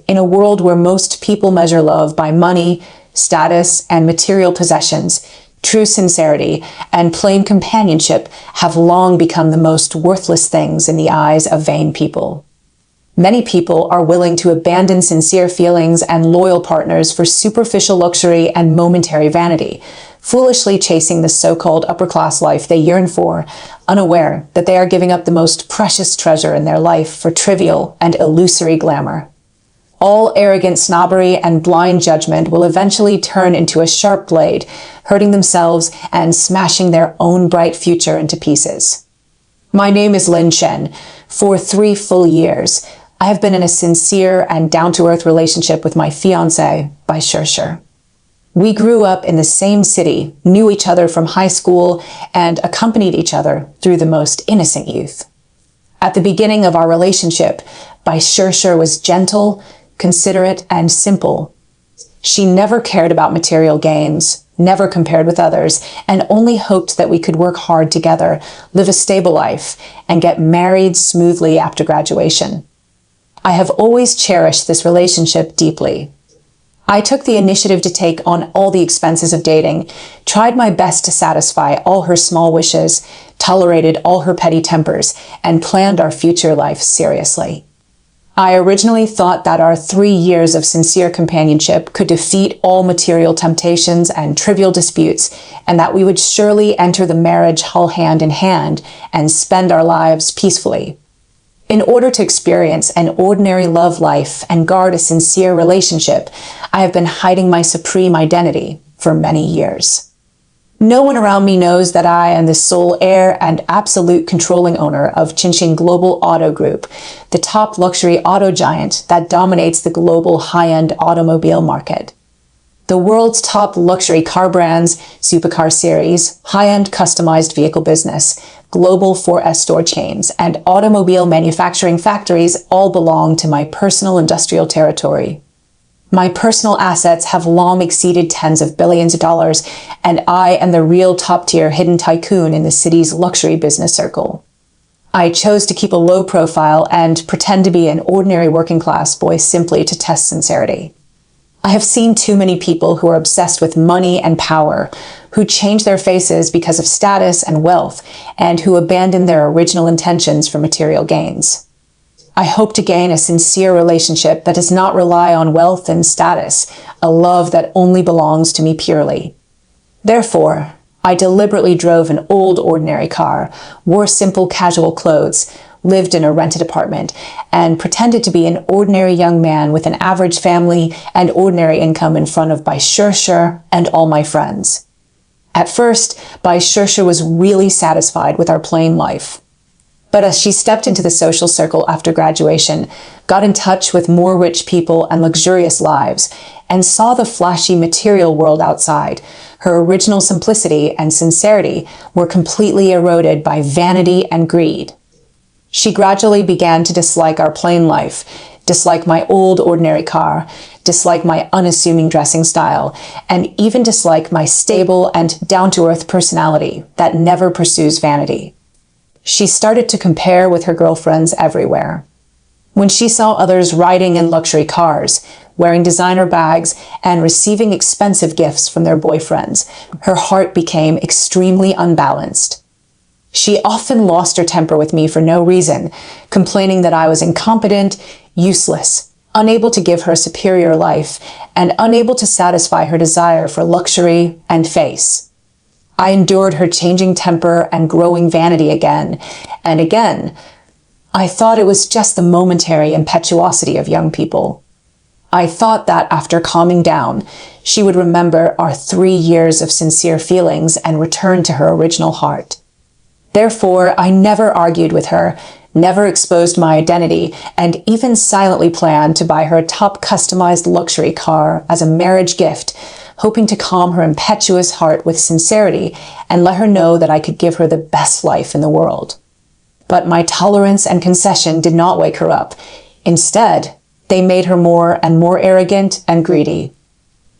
In a world where most people measure love by money, status, and material possessions, true sincerity and plain companionship have long become the most worthless things in the eyes of vain people. Many people are willing to abandon sincere feelings and loyal partners for superficial luxury and momentary vanity, foolishly chasing the so-called upper-class life they yearn for, unaware that they are giving up the most precious treasure in their life for trivial and illusory glamour. All arrogant snobbery and blind judgment will eventually turn into a sharp blade, hurting themselves and smashing their own bright future into pieces. My name is Lin Shen. For 3 full years, I have been in a sincere and down-to-earth relationship with my fiancé by Fiancée. We grew up in the same city, knew each other from high school, and accompanied each other through the most innocent youth. At the beginning of our relationship, Fiancée was gentle, considerate, and simple. She never cared about material gains, never compared with others, and only hoped that we could work hard together, live a stable life, and get married smoothly after graduation. I have always cherished this relationship deeply. I took the initiative to take on all the expenses of dating, tried my best to satisfy all her small wishes, tolerated all her petty tempers, and planned our future life seriously. I originally thought that our 3 years of sincere companionship could defeat all material temptations and trivial disputes, and that we would surely enter the marriage hull hand in hand and spend our lives peacefully. In order to experience an ordinary love life and guard a sincere relationship, I have been hiding my supreme identity for many years. No one around me knows that I am the sole heir and absolute controlling owner of Fiancée Global Auto Group, the top luxury auto giant that dominates the global high-end automobile market. The world's top luxury car brands, supercar series, high-end customized vehicle business, global 4S store chains, and automobile manufacturing factories all belong to my personal industrial territory. My personal assets have long exceeded tens of billions of dollars, and I am the real top-tier hidden tycoon in the city's luxury business circle. I chose to keep a low profile and pretend to be an ordinary working-class boy simply to test sincerity. I have seen too many people who are obsessed with money and power, who change their faces because of status and wealth, and who abandon their original intentions for material gains. I hope to gain a sincere relationship that does not rely on wealth and status, a love that only belongs to me purely. Therefore, I deliberately drove an old ordinary car, wore simple casual clothes, lived in a rented apartment, and pretended to be an ordinary young man with an average family and ordinary income in front of Fiancée and all my friends. At first, Fiancée was really satisfied with our plain life. But as she stepped into the social circle after graduation, got in touch with more rich people and luxurious lives, and saw the flashy material world outside, her original simplicity and sincerity were completely eroded by vanity and greed. She gradually began to dislike our plain life, dislike my old ordinary car, dislike my unassuming dressing style, and even dislike my stable and down-to-earth personality that never pursues vanity. She started to compare with her girlfriends everywhere. When she saw others riding in luxury cars, wearing designer bags, and receiving expensive gifts from their boyfriends, her heart became extremely unbalanced. She often lost her temper with me for no reason, complaining that I was incompetent, useless, unable to give her a superior life, and unable to satisfy her desire for luxury and face. I endured her changing temper and growing vanity again and again. I thought it was just the momentary impetuosity of young people. I thought that after calming down, she would remember our 3 years of sincere feelings and return to her original heart. Therefore, I never argued with her, never exposed my identity, and even silently planned to buy her a top customized luxury car as a marriage gift, hoping to calm her impetuous heart with sincerity and let her know that I could give her the best life in the world. But my tolerance and concession did not wake her up. Instead, they made her more and more arrogant and greedy.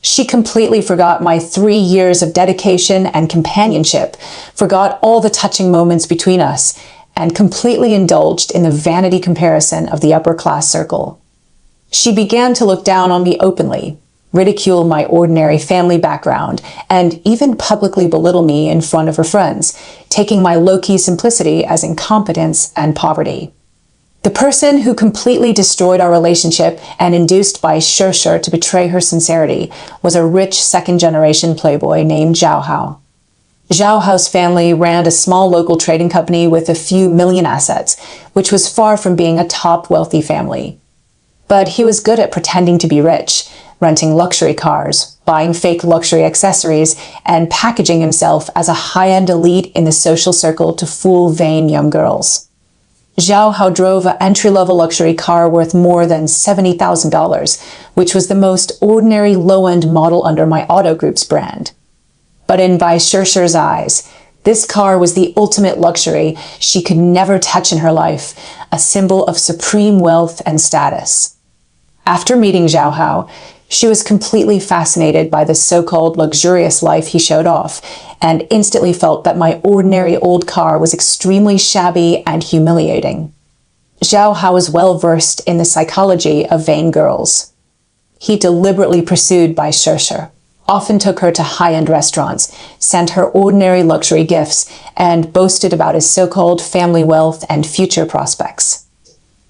She completely forgot my 3 years of dedication and companionship, forgot all the touching moments between us, and completely indulged in the vanity comparison of the upper-class circle. She began to look down on me openly, ridicule my ordinary family background, and even publicly belittle me in front of her friends, taking my low-key simplicity as incompetence and poverty. The person who completely destroyed our relationship and induced Fiancée to betray her sincerity was a rich second-generation playboy named Zhao Hao. Zhao Hao's family ran a small local trading company with a few million assets, which was far from being a top wealthy family. But he was good at pretending to be rich, renting luxury cars, buying fake luxury accessories, and packaging himself as a high-end elite in the social circle to fool vain young girls. Zhao Hao drove an entry-level luxury car worth more than $70,000, which was the most ordinary low-end model under my Auto Group's brand. But in Fiancée's eyes, this car was the ultimate luxury she could never touch in her life, a symbol of supreme wealth and status. After meeting Zhao Hao, she was completely fascinated by the so-called luxurious life he showed off, and instantly felt that my ordinary old car was extremely shabby and humiliating. Zhao Hao was well versed in the psychology of vain girls. He deliberately pursued Fiancée, often took her to high-end restaurants, sent her ordinary luxury gifts, and boasted about his so-called family wealth and future prospects.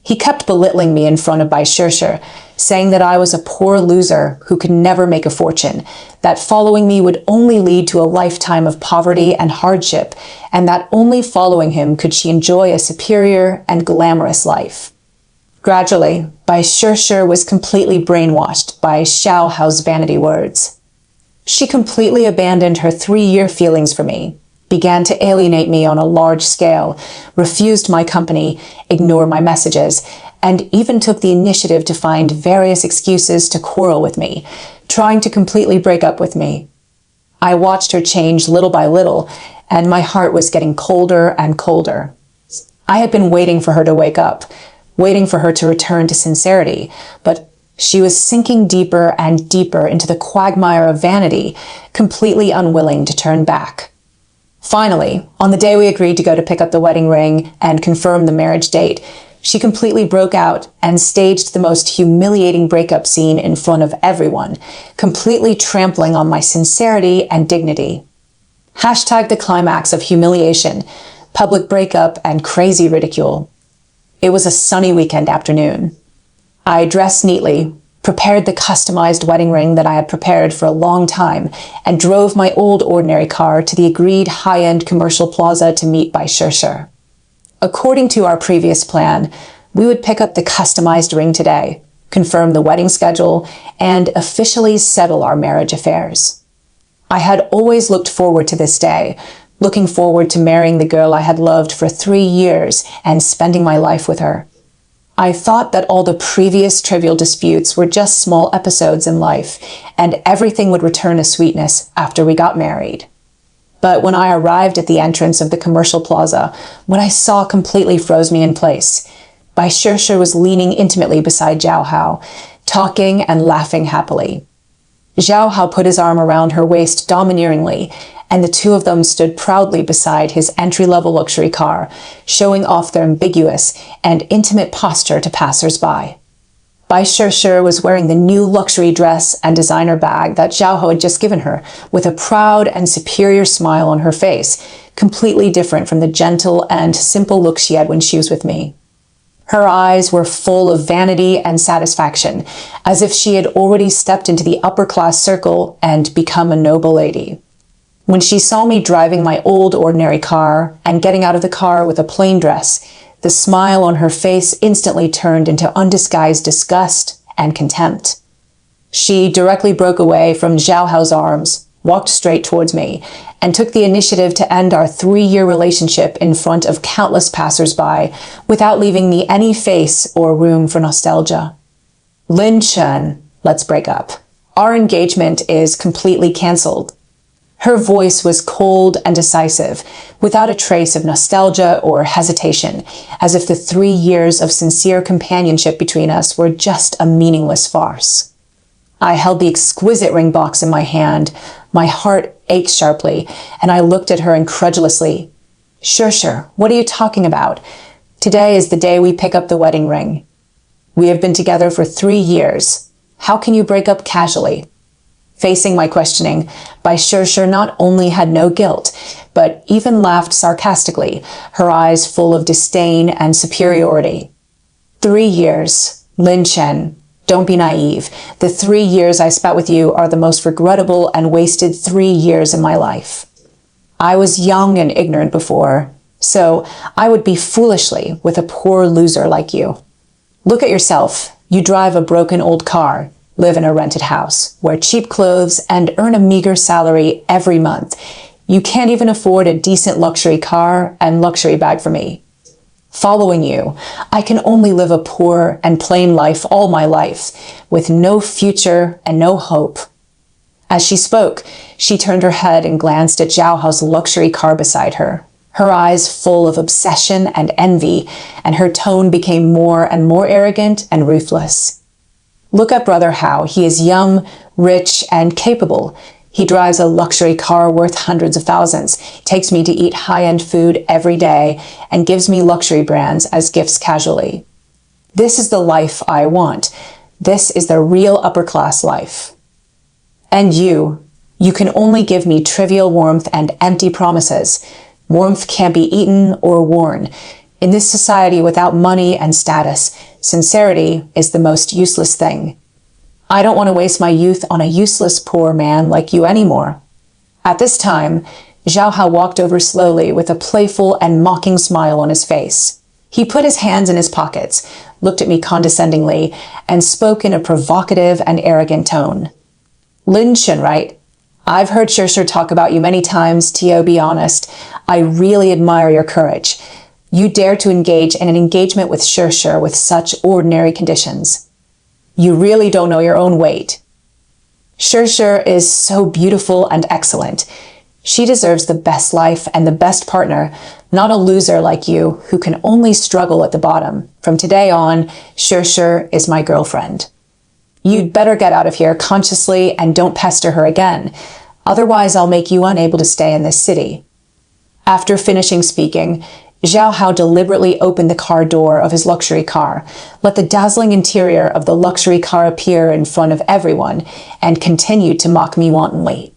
He kept belittling me in front of Fiancée, saying that I was a poor loser who could never make a fortune, that following me would only lead to a lifetime of poverty and hardship, and that only following him could she enjoy a superior and glamorous life. Gradually, Fiancée was completely brainwashed by Zhao Hao's vanity words. She completely abandoned her 3-year feelings for me, began to alienate me on a large scale, refused my company, ignored my messages, and even took the initiative to find various excuses to quarrel with me, trying to completely break up with me. I watched her change little by little, and my heart was getting colder and colder. I had been waiting for her to wake up, waiting for her to return to sincerity, but she was sinking deeper and deeper into the quagmire of vanity, completely unwilling to turn back. Finally, on the day we agreed to go to pick up the wedding ring and confirm the marriage date, she completely broke out and staged the most humiliating breakup scene in front of everyone, completely trampling on my sincerity and dignity. Hashtag the climax of humiliation, public breakup, and crazy ridicule. It was a sunny weekend afternoon. I dressed neatly, prepared the customized wedding ring that I had prepared for a long time, and drove my old ordinary car to the agreed high-end commercial plaza to meet Fiancée. According to our previous plan, we would pick up the customized ring today, confirm the wedding schedule, and officially settle our marriage affairs. I had always looked forward to this day, looking forward to marrying the girl I had loved for 3 years and spending my life with her. I thought that all the previous trivial disputes were just small episodes in life, and everything would return to sweetness after we got married. But when I arrived at the entrance of the commercial plaza, what I saw completely froze me in place. Fiancée was leaning intimately beside Zhao Hao, talking and laughing happily. Zhao Hao put his arm around her waist domineeringly, and the two of them stood proudly beside his entry-level luxury car, showing off their ambiguous and intimate posture to passers-by. Fiancée was wearing the new luxury dress and designer bag that Zhao Hao had just given her, with a proud and superior smile on her face, completely different from the gentle and simple look she had when she was with me. Her eyes were full of vanity and satisfaction, as if she had already stepped into the upper-class circle and become a noble lady. When she saw me driving my old ordinary car and getting out of the car with a plain dress, the smile on her face instantly turned into undisguised disgust and contempt. She directly broke away from Zhao Hao's arms, walked straight towards me, and took the initiative to end our 3-year relationship in front of countless passers-by without leaving me any face or room for nostalgia. Lin Chen, let's break up. Our engagement is completely cancelled. Her voice was cold and decisive, without a trace of nostalgia or hesitation, as if the 3 years of sincere companionship between us were just a meaningless farce. I held the exquisite ring box in my hand, my heart ached sharply, and I looked at her incredulously. Fiancée, what are you talking about? Today is the day we pick up the wedding ring. We have been together for 3 years. How can you break up casually? Facing my questioning, Fiancée not only had no guilt, but even laughed sarcastically, her eyes full of disdain and superiority. 3 years. Lin Chen, don't be naive. The 3 years I spent with you are the most regrettable and wasted 3 years in my life. I was young and ignorant before, so I would be foolishly with a poor loser like you. Look at yourself. You drive a broken old car, live in a rented house, wear cheap clothes, and earn a meager salary every month. You can't even afford a decent luxury car and luxury bag for me. Following you, I can only live a poor and plain life all my life, with no future and no hope. As she spoke, she turned her head and glanced at Zhao Hao's luxury car beside her, her eyes full of obsession and envy, and her tone became more and more arrogant and ruthless. Look at Brother Hao. He is young, rich, and capable. He drives a luxury car worth hundreds of thousands, takes me to eat high-end food every day, and gives me luxury brands as gifts casually. This is the life I want. This is the real upper-class life. And you can only give me trivial warmth and empty promises. Warmth can't be eaten or worn. In this society without money and status, sincerity is the most useless thing. I don't want to waste my youth on a useless poor man like you anymore. At this time, Zhao Hao walked over slowly with a playful and mocking smile on his face. He put his hands in his pockets, looked at me condescendingly, and spoke in a provocative and arrogant tone. Lin Chen, right? I've heard Fiancée talk about you many times, Tio, be honest. I really admire your courage. You dare to engage in an engagement with Fiancée with such ordinary conditions. You really don't know your own weight. Fiancée is so beautiful and excellent. She deserves the best life and the best partner, not a loser like you who can only struggle at the bottom. From today on, Fiancée is my girlfriend. You'd better get out of here consciously and don't pester her again. Otherwise, I'll make you unable to stay in this city. After finishing speaking, Zhao Hao deliberately opened the car door of his luxury car, let the dazzling interior of the luxury car appear in front of everyone, and continued to mock me wantonly.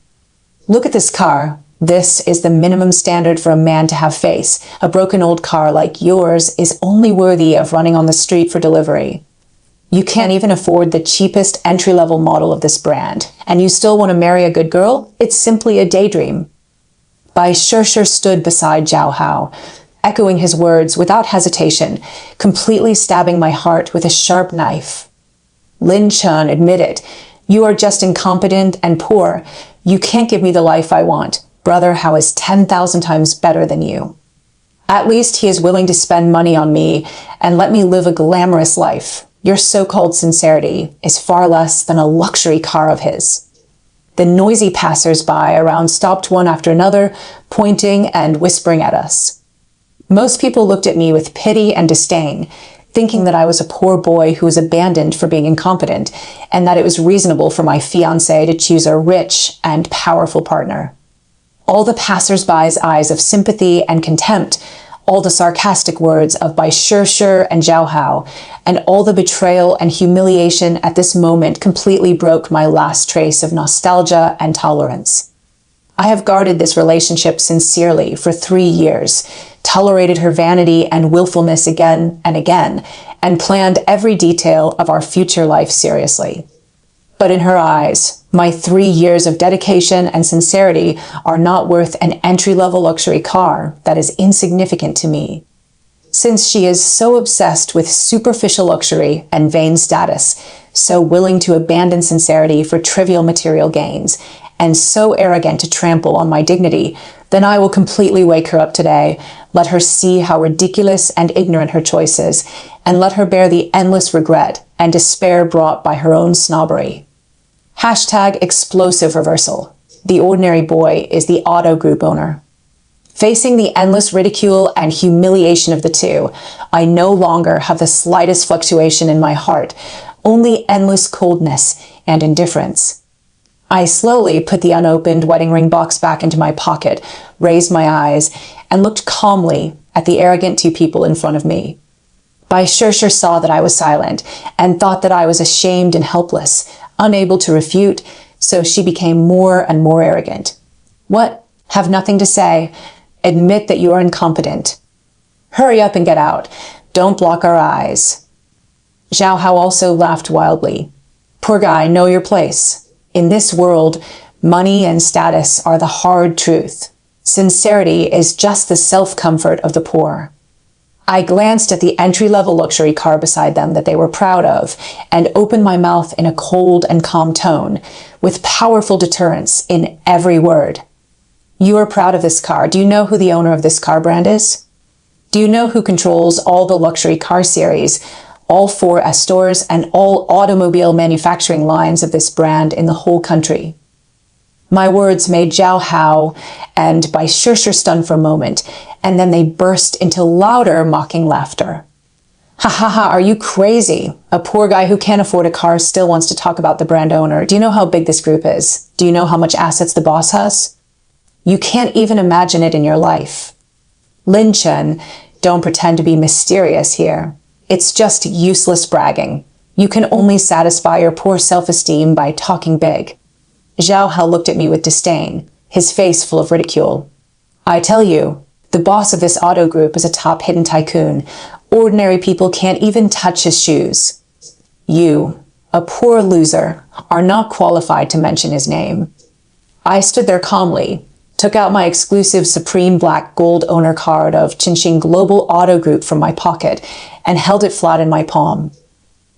Look at this car. This is the minimum standard for a man to have face. A broken old car like yours is only worthy of running on the street for delivery. You can't even afford the cheapest entry-level model of this brand, and you still want to marry a good girl? It's simply a daydream. Fiancée stood beside Zhao Hao, echoing his words without hesitation, completely stabbing my heart with a sharp knife. Lin Chen admitted, you are just incompetent and poor. You can't give me the life I want. Brother Hao is 10,000 times better than you. At least he is willing to spend money on me and let me live a glamorous life. Your so-called sincerity is far less than a luxury car of his. The noisy passers-by around stopped one after another, pointing and whispering at us. Most people looked at me with pity and disdain, thinking that I was a poor boy who was abandoned for being incompetent, and that it was reasonable for my fiancé to choose a rich and powerful partner. All the passers-by's eyes of sympathy and contempt, all the sarcastic words of Fiancée and Zhao Hao, and all the betrayal and humiliation at this moment completely broke my last trace of nostalgia and tolerance. I have guarded this relationship sincerely for 3 years, tolerated her vanity and willfulness again and again, and planned every detail of our future life seriously. But in her eyes, my 3 years of dedication and sincerity are not worth an entry-level luxury car that is insignificant to me. Since she is so obsessed with superficial luxury and vain status, so willing to abandon sincerity for trivial material gains, and so arrogant to trample on my dignity, then I will completely wake her up today, let her see how ridiculous and ignorant her choice is, and let her bear the endless regret and despair brought by her own snobbery. #explosive reversal. The ordinary boy is the auto group owner. Facing the endless ridicule and humiliation of the two, I no longer have the slightest fluctuation in my heart, only endless coldness and indifference. I slowly put the unopened wedding ring box back into my pocket, raised my eyes, and looked calmly at the arrogant two people in front of me. Bai Shirsher saw that I was silent and thought that I was ashamed and helpless, unable to refute, so she became more and more arrogant. What? Have nothing to say. Admit that you are incompetent. Hurry up and get out. Don't block our eyes. Zhao Hao also laughed wildly. Poor guy, know your place. In this world, money and status are the hard truth. Sincerity is just the self-comfort of the poor. I glanced at the entry-level luxury car beside them that they were proud of and opened my mouth in a cold and calm tone, with powerful deterrence in every word. You are proud of this car. Do you know who the owner of this car brand is? Do you know who controls all the luxury car series, all 4 stores, and all automobile manufacturing lines of this brand in the whole country? My words made Zhao Hao and Bai Shirsher stunned for a moment, and then they burst into louder, mocking laughter. Ha ha ha, are you crazy? A poor guy who can't afford a car still wants to talk about the brand owner. Do you know how big this group is? Do you know how much assets the boss has? You can't even imagine it in your life. Lin Chen, don't pretend to be mysterious here. It's just useless bragging. You can only satisfy your poor self-esteem by talking big. Zhao Hao looked at me with disdain, his face full of ridicule. I tell you, the boss of this auto group is a top hidden tycoon. Ordinary people can't even touch his shoes. You, a poor loser, are not qualified to mention his name. I stood there calmly, took out my exclusive Supreme Black Gold owner card of Qingxing Global Auto Group from my pocket and held it flat in my palm.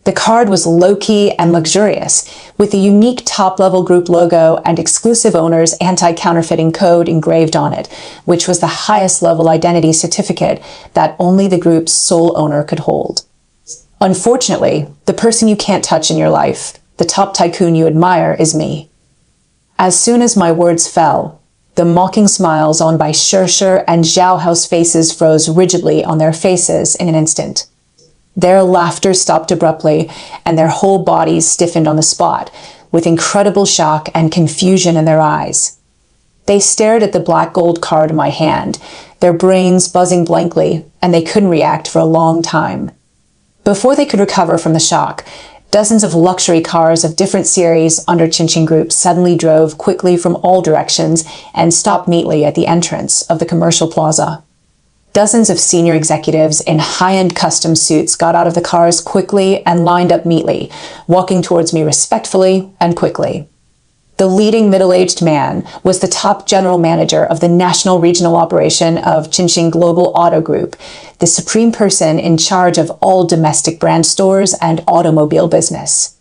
The card was low-key and luxurious, with a unique top-level group logo and exclusive owner's anti-counterfeiting code engraved on it, which was the highest-level identity certificate that only the group's sole owner could hold. Unfortunately, the person you can't touch in your life, the top tycoon you admire, is me. As soon as my words fell, the mocking smiles on Bai Shirsher and Zhao Hao's faces froze rigidly on their faces in an instant. Their laughter stopped abruptly, and their whole bodies stiffened on the spot, with incredible shock and confusion in their eyes. They stared at the black gold card in my hand, their brains buzzing blankly, and they couldn't react for a long time. Before they could recover from the shock, dozens of luxury cars of different series under Qingxing Group suddenly drove quickly from all directions and stopped neatly at the entrance of the commercial plaza. Dozens of senior executives in high-end custom suits got out of the cars quickly and lined up neatly, walking towards me respectfully and quickly. The leading middle-aged man was the top general manager of the national regional operation of Qingxing Global Auto Group, the supreme person in charge of all domestic brand stores and automobile business.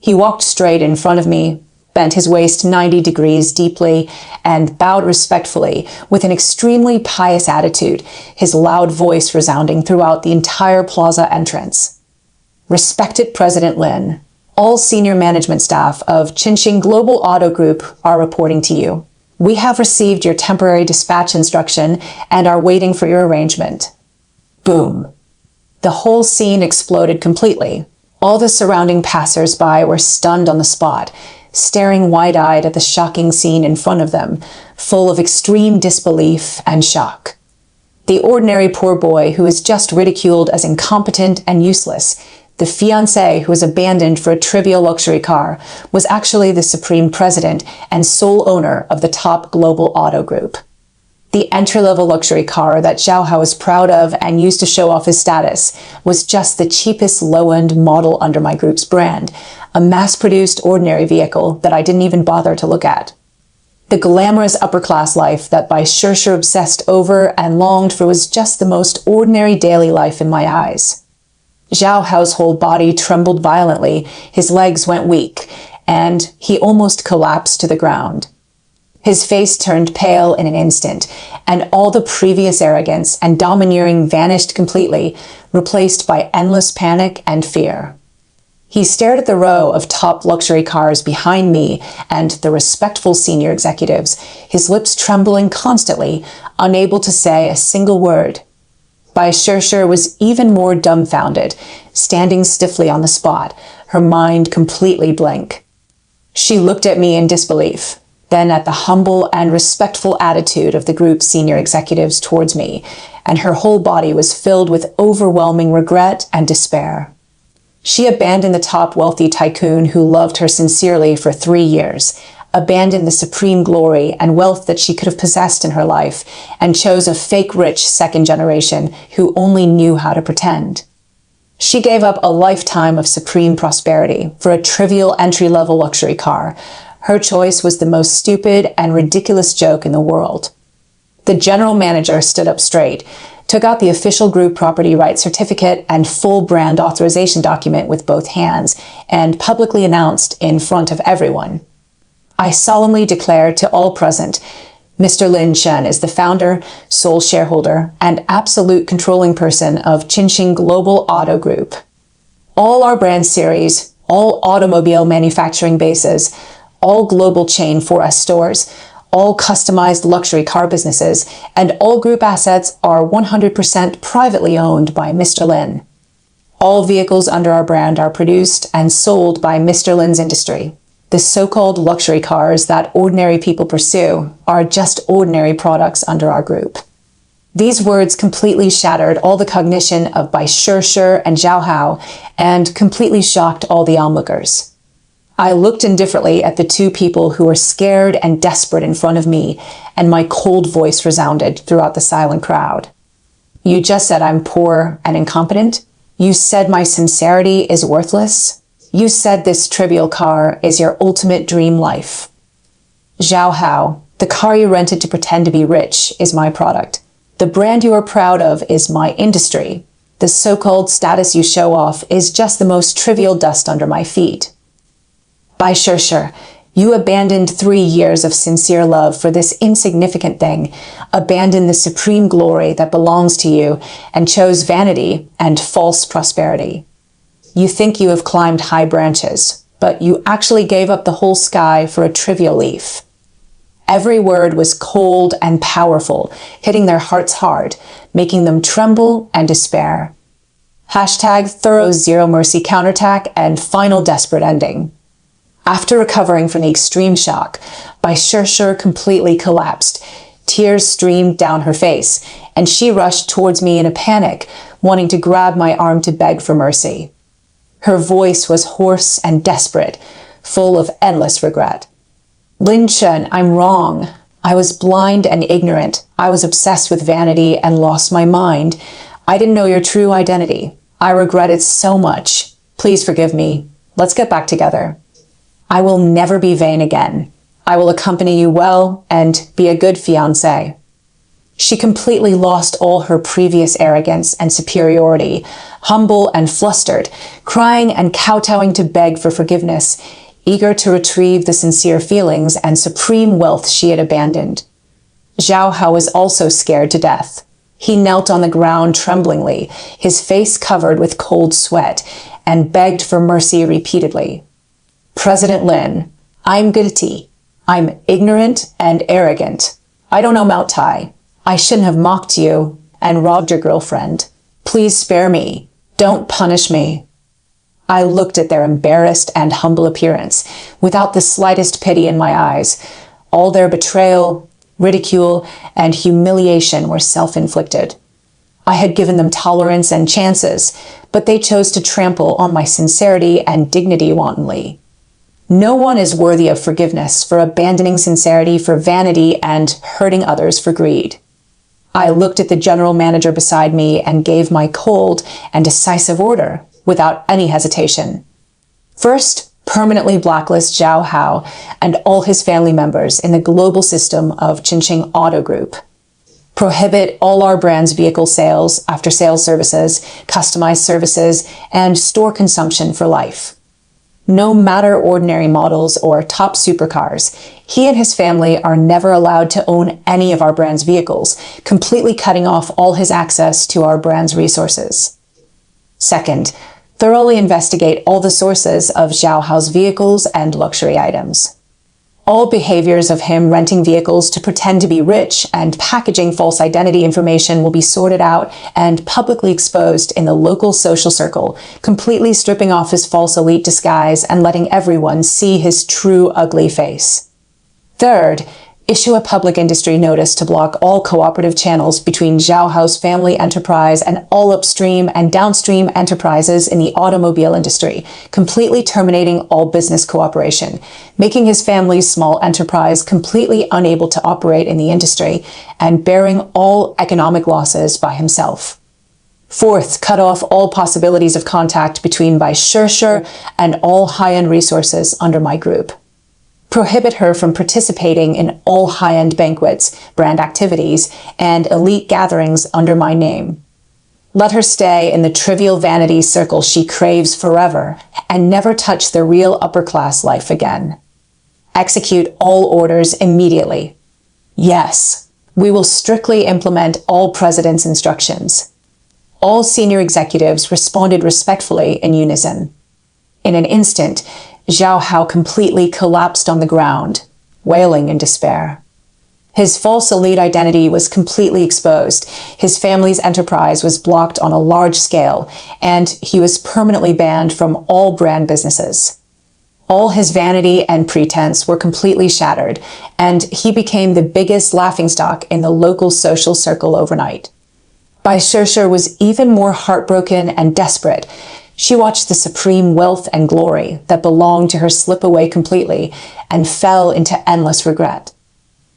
He walked straight in front of me, bent his waist 90 degrees deeply, and bowed respectfully with an extremely pious attitude, his loud voice resounding throughout the entire plaza entrance. Respected President Lin, all senior management staff of Qingxing Global Auto Group are reporting to you. We have received your temporary dispatch instruction and are waiting for your arrangement. Boom. The whole scene exploded completely. All the surrounding passers-by were stunned on the spot, staring wide-eyed at the shocking scene in front of them, full of extreme disbelief and shock. The ordinary poor boy who was just ridiculed as incompetent and useless, the fiancé who was abandoned for a trivial luxury car, was actually the supreme president and sole owner of the top global auto group. The entry-level luxury car that Zhao Hao was proud of and used to show off his status was just the cheapest low-end model under my group's brand, a mass-produced ordinary vehicle that I didn't even bother to look at. The glamorous upper-class life that Bai Shirsher obsessed over and longed for was just the most ordinary daily life in my eyes. Zhao Hao's whole body trembled violently, his legs went weak, and he almost collapsed to the ground. His face turned pale in an instant, and all the previous arrogance and domineering vanished completely, replaced by endless panic and fear. He stared at the row of top luxury cars behind me and the respectful senior executives, his lips trembling constantly, unable to say a single word. Bai Shirsher was even more dumbfounded, standing stiffly on the spot, her mind completely blank. She looked at me in disbelief. then at the humble and respectful attitude of the group's senior executives towards me, and her whole body was filled with overwhelming regret and despair. She abandoned the top wealthy tycoon who loved her sincerely for 3 years, abandoned the supreme glory and wealth that she could have possessed in her life, and chose a fake rich second generation who only knew how to pretend. She gave up a lifetime of supreme prosperity for a trivial entry-level luxury car. Her choice was the most stupid and ridiculous joke in the world. The general manager stood up straight, took out the official group property rights certificate and full brand authorization document with both hands, and publicly announced in front of everyone, "I solemnly declare to all present, Mr. Lin Chen is the founder, sole shareholder, and absolute controlling person of Qingxing Global Auto Group. All our brand series, all automobile manufacturing bases, all global chain 4S stores, all customized luxury car businesses, and all group assets are 100% privately owned by Mr. Lin. All vehicles under our brand are produced and sold by Mr. Lin's industry. The so-called luxury cars that ordinary people pursue are just ordinary products under our group." These words completely shattered all the cognition of Bai Shishir and Zhao Hao and completely shocked all the onlookers. I looked indifferently at the two people who were scared and desperate in front of me, and my cold voice resounded throughout the silent crowd. "You just said I'm poor and incompetent? You said my sincerity is worthless? You said this trivial car is your ultimate dream life. Zhao Hao, the car you rented to pretend to be rich is my product. The brand you are proud of is my industry. The so-called status you show off is just the most trivial dust under my feet. Bai Shishir, you abandoned 3 years of sincere love for this insignificant thing, abandoned the supreme glory that belongs to you, and chose vanity and false prosperity. You think you have climbed high branches, but you actually gave up the whole sky for a trivial leaf." Every word was cold and powerful, hitting their hearts hard, making them tremble and despair. Hashtag thorough zero mercy counterattack and final desperate ending. After recovering from the extreme shock, Bai Shishir completely collapsed. Tears streamed down her face, and she rushed towards me in a panic, wanting to grab my arm to beg for mercy. Her voice was hoarse and desperate, full of endless regret. "Lin Chen, I'm wrong. I was blind and ignorant. I was obsessed with vanity and lost my mind. I didn't know your true identity. I regret it so much. Please forgive me. Let's get back together. I will never be vain again. I will accompany you well and be a good fiancée." She completely lost all her previous arrogance and superiority, humble and flustered, crying and kowtowing to beg for forgiveness, eager to retrieve the sincere feelings and supreme wealth she had abandoned. Zhao Hao was also scared to death. He knelt on the ground tremblingly, his face covered with cold sweat, and begged for mercy repeatedly. "President Lin, I'm guilty. I'm ignorant and arrogant. I don't know Mount Tai. I shouldn't have mocked you and robbed your girlfriend. Please spare me. Don't punish me." I looked at their embarrassed and humble appearance, without the slightest pity in my eyes. All their betrayal, ridicule, and humiliation were self-inflicted. I had given them tolerance and chances, but they chose to trample on my sincerity and dignity wantonly. No one is worthy of forgiveness for abandoning sincerity for vanity and hurting others for greed. I looked at the general manager beside me and gave my cold and decisive order without any hesitation. First, permanently blacklist Zhao Hao and all his family members in the global system of Qingxing Auto Group. Prohibit all our brand's vehicle sales, after-sales services, customized services, and store consumption for life. No matter ordinary models or top supercars, he and his family are never allowed to own any of our brand's vehicles, completely cutting off all his access to our brand's resources. Second, thoroughly investigate all the sources of Zhao Hao's vehicles and luxury items. All behaviors of him renting vehicles to pretend to be rich and packaging false identity information will be sorted out and publicly exposed in the local social circle, completely stripping off his false elite disguise and letting everyone see his true ugly face. Third, issue a public industry notice to block all cooperative channels between Zhao Hao's family enterprise and all upstream and downstream enterprises in the automobile industry, completely terminating all business cooperation, making his family's small enterprise completely unable to operate in the industry, and bearing all economic losses by himself. Fourth, cut off all possibilities of contact between Bai Shishir and all high-end resources under my group. Prohibit her from participating in all high-end banquets, brand activities, and elite gatherings under my name. Let her stay in the trivial vanity circle she craves forever and never touch the real upper-class life again. Execute all orders immediately. Yes, we will strictly implement all President's instructions. All senior executives responded respectfully in unison. In an instant, Zhao Hao completely collapsed on the ground, wailing in despair. His false elite identity was completely exposed, his family's enterprise was blocked on a large scale, and he was permanently banned from all brand businesses. All his vanity and pretense were completely shattered, and he became the biggest laughingstock in the local social circle overnight. Bai Shishir was even more heartbroken and desperate. She watched the supreme wealth and glory that belonged to her slip away completely and fell into endless regret.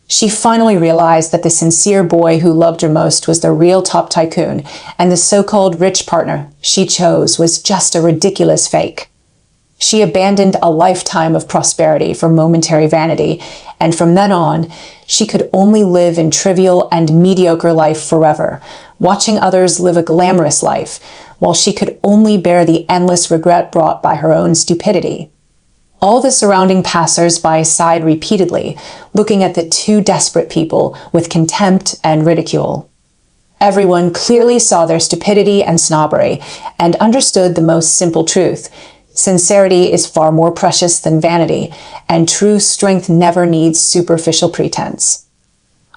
She finally realized that the sincere boy who loved her most was the real top tycoon, and the so-called rich partner she chose was just a ridiculous fake. She abandoned a lifetime of prosperity for momentary vanity, and from then on, she could only live in trivial and mediocre life forever, watching others live a glamorous life, while she could only bear the endless regret brought by her own stupidity. All the surrounding passers-by sighed repeatedly, looking at the two desperate people with contempt and ridicule. Everyone clearly saw their stupidity and snobbery, and understood the most simple truth. Sincerity is far more precious than vanity, and true strength never needs superficial pretense.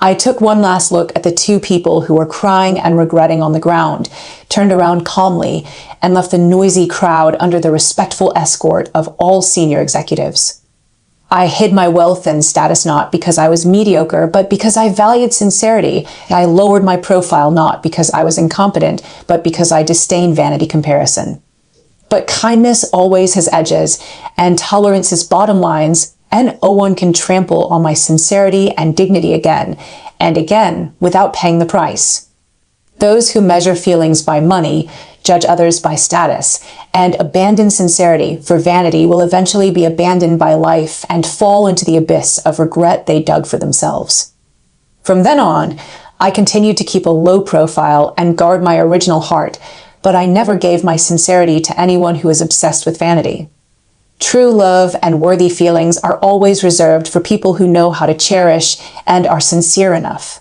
I took one last look at the two people who were crying and regretting on the ground, turned around calmly, and left the noisy crowd under the respectful escort of all senior executives. I hid my wealth and status not because I was mediocre, but because I valued sincerity, and I lowered my profile not because I was incompetent, but because I disdained vanity comparison. But kindness always has edges, and tolerance is bottom lines, and no one can trample on my sincerity and dignity again, and again, without paying the price. Those who measure feelings by money, judge others by status, and abandon sincerity for vanity will eventually be abandoned by life and fall into the abyss of regret they dug for themselves. From then on, I continued to keep a low profile and guard my original heart, but I never gave my sincerity to anyone who is obsessed with vanity. True love and worthy feelings are always reserved for people who know how to cherish and are sincere enough.